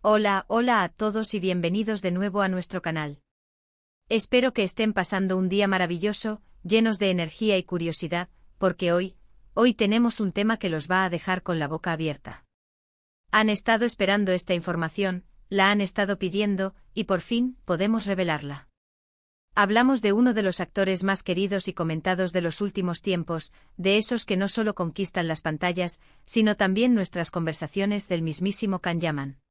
Hola, hola a todos y bienvenidos de nuevo a nuestro canal. Espero que estén pasando un día maravilloso, llenos de energía y curiosidad, porque hoy tenemos un tema que los va a dejar con la boca abierta. Han estado esperando esta información, la han estado pidiendo, y por fin podemos revelarla. Hablamos de uno de los actores más queridos y comentados de los últimos tiempos, de esos que no solo conquistan las pantallas, sino también nuestras conversaciones, del mismísimo Can Yaman.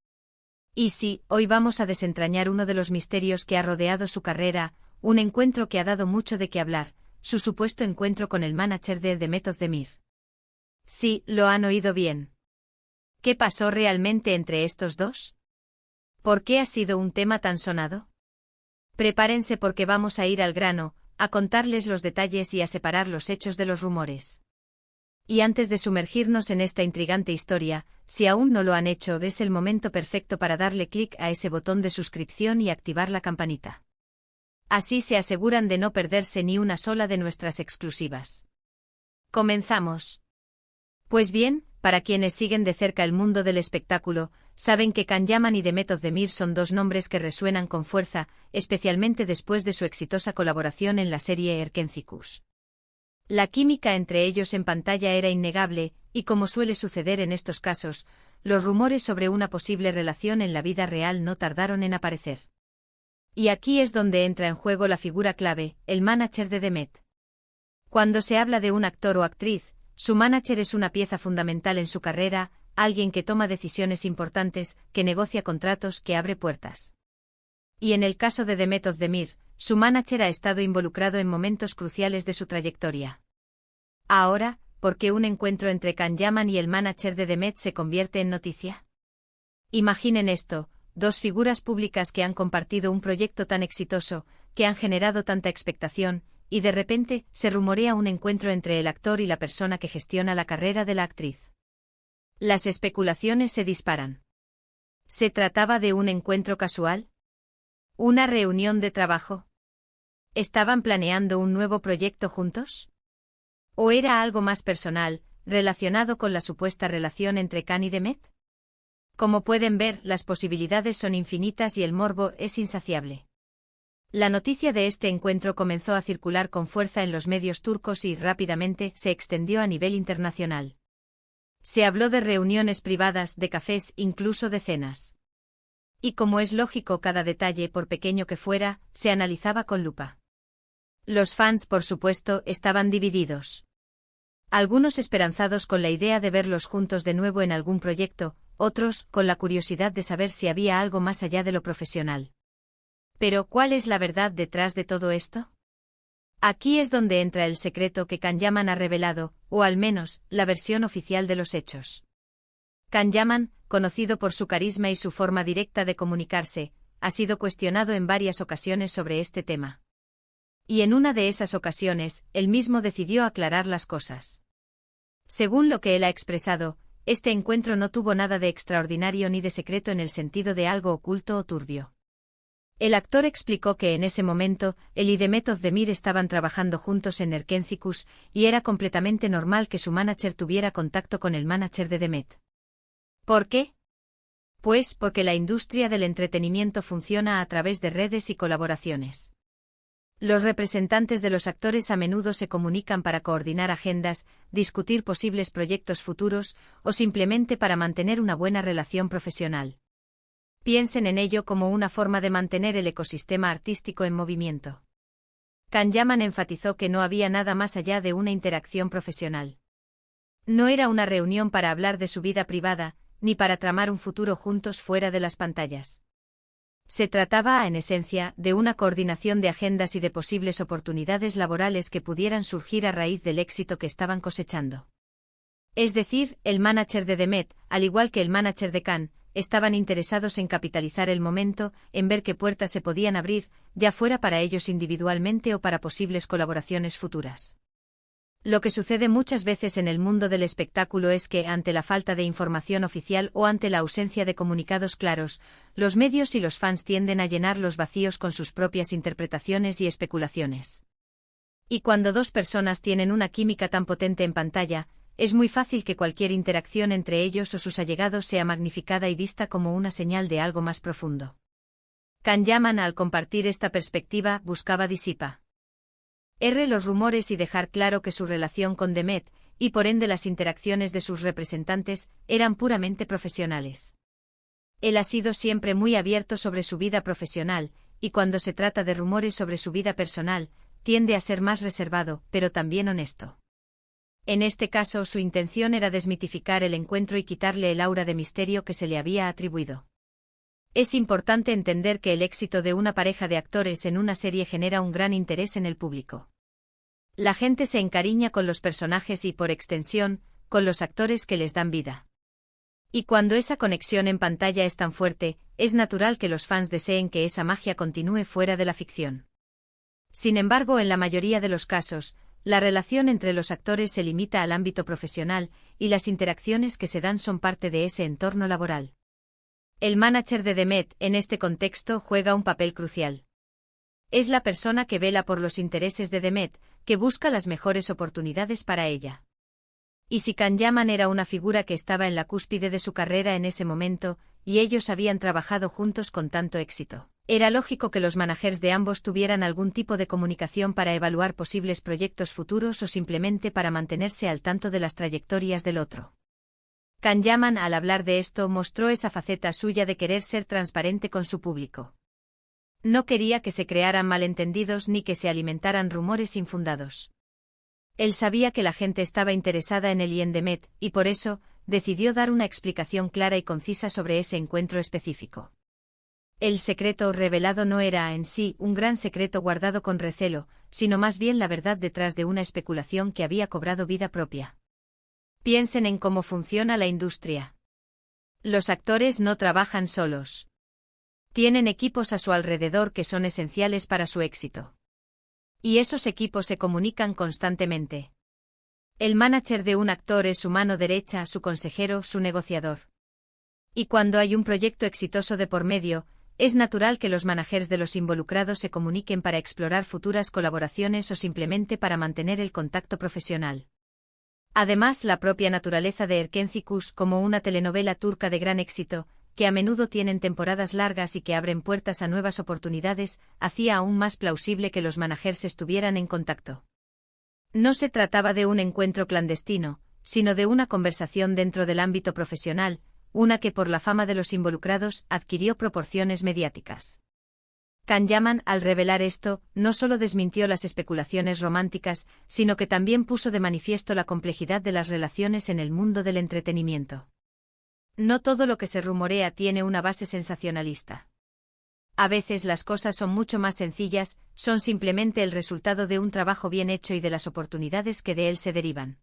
Y sí, hoy vamos a desentrañar uno de los misterios que ha rodeado su carrera, un encuentro que ha dado mucho de qué hablar, su supuesto encuentro con el manager de Demet Özdemir. Sí, lo han oído bien. ¿Qué pasó realmente entre estos dos? ¿Por qué ha sido un tema tan sonado? Prepárense porque vamos a ir al grano, a contarles los detalles y a separar los hechos de los rumores. Y antes de sumergirnos en esta intrigante historia, si aún no lo han hecho, es el momento perfecto para darle clic a ese botón de suscripción y activar la campanita. Así se aseguran de no perderse ni una sola de nuestras exclusivas. Comenzamos. Pues bien, para quienes siguen de cerca el mundo del espectáculo, saben que Can Yaman y Demet Özdemir son dos nombres que resuenan con fuerza, especialmente después de su exitosa colaboración en la serie Erkencikus. La química entre ellos en pantalla era innegable, y como suele suceder en estos casos, los rumores sobre una posible relación en la vida real no tardaron en aparecer. Y aquí es donde entra en juego la figura clave, el manager de Demet. Cuando se habla de un actor o actriz, su manager es una pieza fundamental en su carrera, alguien que toma decisiones importantes, que negocia contratos, que abre puertas. Y en el caso de Demet Özdemir, su manager ha estado involucrado en momentos cruciales de su trayectoria. Ahora, ¿por qué un encuentro entre Can Yaman y el manager de Demet se convierte en noticia? Imaginen esto, dos figuras públicas que han compartido un proyecto tan exitoso, que han generado tanta expectación, y de repente, se rumorea un encuentro entre el actor y la persona que gestiona la carrera de la actriz. Las especulaciones se disparan. ¿Se trataba de un encuentro casual? ¿Una reunión de trabajo? ¿Estaban planeando un nuevo proyecto juntos? ¿O era algo más personal, relacionado con la supuesta relación entre Can y Demet? Como pueden ver, las posibilidades son infinitas y el morbo es insaciable. La noticia de este encuentro comenzó a circular con fuerza en los medios turcos y rápidamente se extendió a nivel internacional. Se habló de reuniones privadas, de cafés, incluso de cenas. Y como es lógico, cada detalle, por pequeño que fuera, se analizaba con lupa. Los fans, por supuesto, estaban divididos. Algunos esperanzados con la idea de verlos juntos de nuevo en algún proyecto, otros con la curiosidad de saber si había algo más allá de lo profesional. Pero, ¿cuál es la verdad detrás de todo esto? Aquí es donde entra el secreto que Can Yaman ha revelado, o al menos, la versión oficial de los hechos. Can Yaman, conocido por su carisma y su forma directa de comunicarse, ha sido cuestionado en varias ocasiones sobre este tema. Y en una de esas ocasiones, él mismo decidió aclarar las cosas. Según lo que él ha expresado, este encuentro no tuvo nada de extraordinario ni de secreto en el sentido de algo oculto o turbio. El actor explicó que en ese momento, él y Demet Özdemir estaban trabajando juntos en Erkencikus, y era completamente normal que su manager tuviera contacto con el manager de Demet. ¿Por qué? Pues porque la industria del entretenimiento funciona a través de redes y colaboraciones. Los representantes de los actores a menudo se comunican para coordinar agendas, discutir posibles proyectos futuros, o simplemente para mantener una buena relación profesional. Piensen en ello como una forma de mantener el ecosistema artístico en movimiento. Can Yaman enfatizó que no había nada más allá de una interacción profesional. No era una reunión para hablar de su vida privada, ni para tramar un futuro juntos fuera de las pantallas. Se trataba, en esencia, de una coordinación de agendas y de posibles oportunidades laborales que pudieran surgir a raíz del éxito que estaban cosechando. Es decir, el manager de Demet, al igual que el manager de Can, estaban interesados en capitalizar el momento, en ver qué puertas se podían abrir, ya fuera para ellos individualmente o para posibles colaboraciones futuras. Lo que sucede muchas veces en el mundo del espectáculo es que, ante la falta de información oficial o ante la ausencia de comunicados claros, los medios y los fans tienden a llenar los vacíos con sus propias interpretaciones y especulaciones. Y cuando dos personas tienen una química tan potente en pantalla, es muy fácil que cualquier interacción entre ellos o sus allegados sea magnificada y vista como una señal de algo más profundo. Can Yaman, al compartir esta perspectiva, buscaba disipar los rumores y dejar claro que su relación con Demet, y por ende las interacciones de sus representantes, eran puramente profesionales. Él ha sido siempre muy abierto sobre su vida profesional, y cuando se trata de rumores sobre su vida personal, tiende a ser más reservado, pero también honesto. En este caso, su intención era desmitificar el encuentro y quitarle el aura de misterio que se le había atribuido. Es importante entender que el éxito de una pareja de actores en una serie genera un gran interés en el público. La gente se encariña con los personajes y, por extensión, con los actores que les dan vida. Y cuando esa conexión en pantalla es tan fuerte, es natural que los fans deseen que esa magia continúe fuera de la ficción. Sin embargo, en la mayoría de los casos, la relación entre los actores se limita al ámbito profesional, y las interacciones que se dan son parte de ese entorno laboral. El manager de Demet, en este contexto, juega un papel crucial. Es la persona que vela por los intereses de Demet, que busca las mejores oportunidades para ella. Y si Can Yaman era una figura que estaba en la cúspide de su carrera en ese momento, y ellos habían trabajado juntos con tanto éxito, era lógico que los managers de ambos tuvieran algún tipo de comunicación para evaluar posibles proyectos futuros o simplemente para mantenerse al tanto de las trayectorias del otro. Can Yaman, al hablar de esto, mostró esa faceta suya de querer ser transparente con su público. No quería que se crearan malentendidos ni que se alimentaran rumores infundados. Él sabía que la gente estaba interesada en él y en Demet, y por eso, decidió dar una explicación clara y concisa sobre ese encuentro específico. El secreto revelado no era, en sí, un gran secreto guardado con recelo, sino más bien la verdad detrás de una especulación que había cobrado vida propia. Piensen en cómo funciona la industria. Los actores no trabajan solos. Tienen equipos a su alrededor que son esenciales para su éxito. Y esos equipos se comunican constantemente. El manager de un actor es su mano derecha, su consejero, su negociador. Y cuando hay un proyecto exitoso de por medio, es natural que los managers de los involucrados se comuniquen para explorar futuras colaboraciones o simplemente para mantener el contacto profesional. Además, la propia naturaleza de Erkencikus, como una telenovela turca de gran éxito, que a menudo tienen temporadas largas y que abren puertas a nuevas oportunidades, hacía aún más plausible que los managers estuvieran en contacto. No se trataba de un encuentro clandestino, sino de una conversación dentro del ámbito profesional, una que por la fama de los involucrados adquirió proporciones mediáticas. Can Yaman, al revelar esto, no solo desmintió las especulaciones románticas, sino que también puso de manifiesto la complejidad de las relaciones en el mundo del entretenimiento. No todo lo que se rumorea tiene una base sensacionalista. A veces las cosas son mucho más sencillas, son simplemente el resultado de un trabajo bien hecho y de las oportunidades que de él se derivan.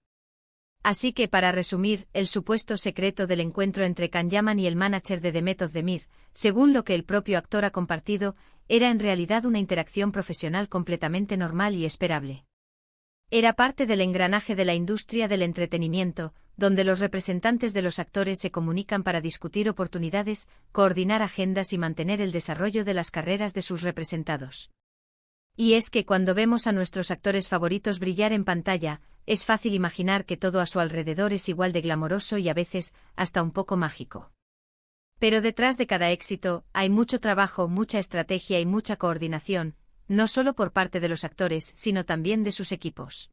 Así que, para resumir, el supuesto secreto del encuentro entre Can Yaman y el manager de Demet Özdemir, según lo que el propio actor ha compartido, era en realidad una interacción profesional completamente normal y esperable. Era parte del engranaje de la industria del entretenimiento, donde los representantes de los actores se comunican para discutir oportunidades, coordinar agendas y mantener el desarrollo de las carreras de sus representados. Y es que cuando vemos a nuestros actores favoritos brillar en pantalla, es fácil imaginar que todo a su alrededor es igual de glamoroso y a veces, hasta un poco mágico. Pero detrás de cada éxito, hay mucho trabajo, mucha estrategia y mucha coordinación, no solo por parte de los actores, sino también de sus equipos.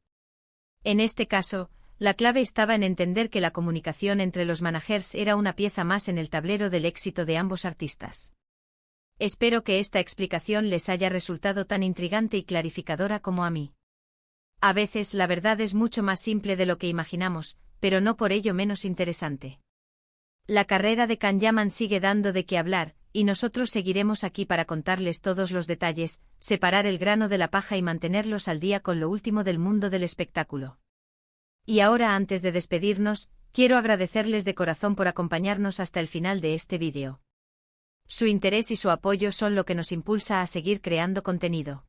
En este caso, la clave estaba en entender que la comunicación entre los managers era una pieza más en el tablero del éxito de ambos artistas. Espero que esta explicación les haya resultado tan intrigante y clarificadora como a mí. A veces la verdad es mucho más simple de lo que imaginamos, pero no por ello menos interesante. La carrera de Can Yaman sigue dando de qué hablar, y nosotros seguiremos aquí para contarles todos los detalles, separar el grano de la paja y mantenerlos al día con lo último del mundo del espectáculo. Y ahora, antes de despedirnos, quiero agradecerles de corazón por acompañarnos hasta el final de este vídeo. Su interés y su apoyo son lo que nos impulsa a seguir creando contenido.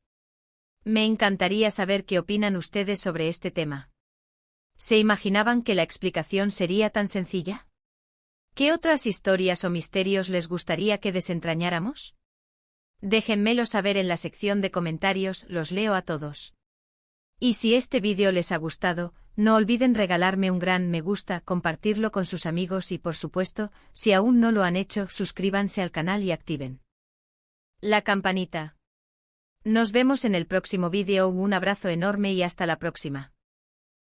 Me encantaría saber qué opinan ustedes sobre este tema. ¿Se imaginaban que la explicación sería tan sencilla? ¿Qué otras historias o misterios les gustaría que desentrañáramos? Déjenmelo saber en la sección de comentarios, los leo a todos. Y si este vídeo les ha gustado, No olviden regalarme un gran me gusta, compartirlo con sus amigos y por supuesto, si aún no lo han hecho, suscríbanse al canal y activen la campanita. Nos vemos en el próximo vídeo, un abrazo enorme y hasta la próxima.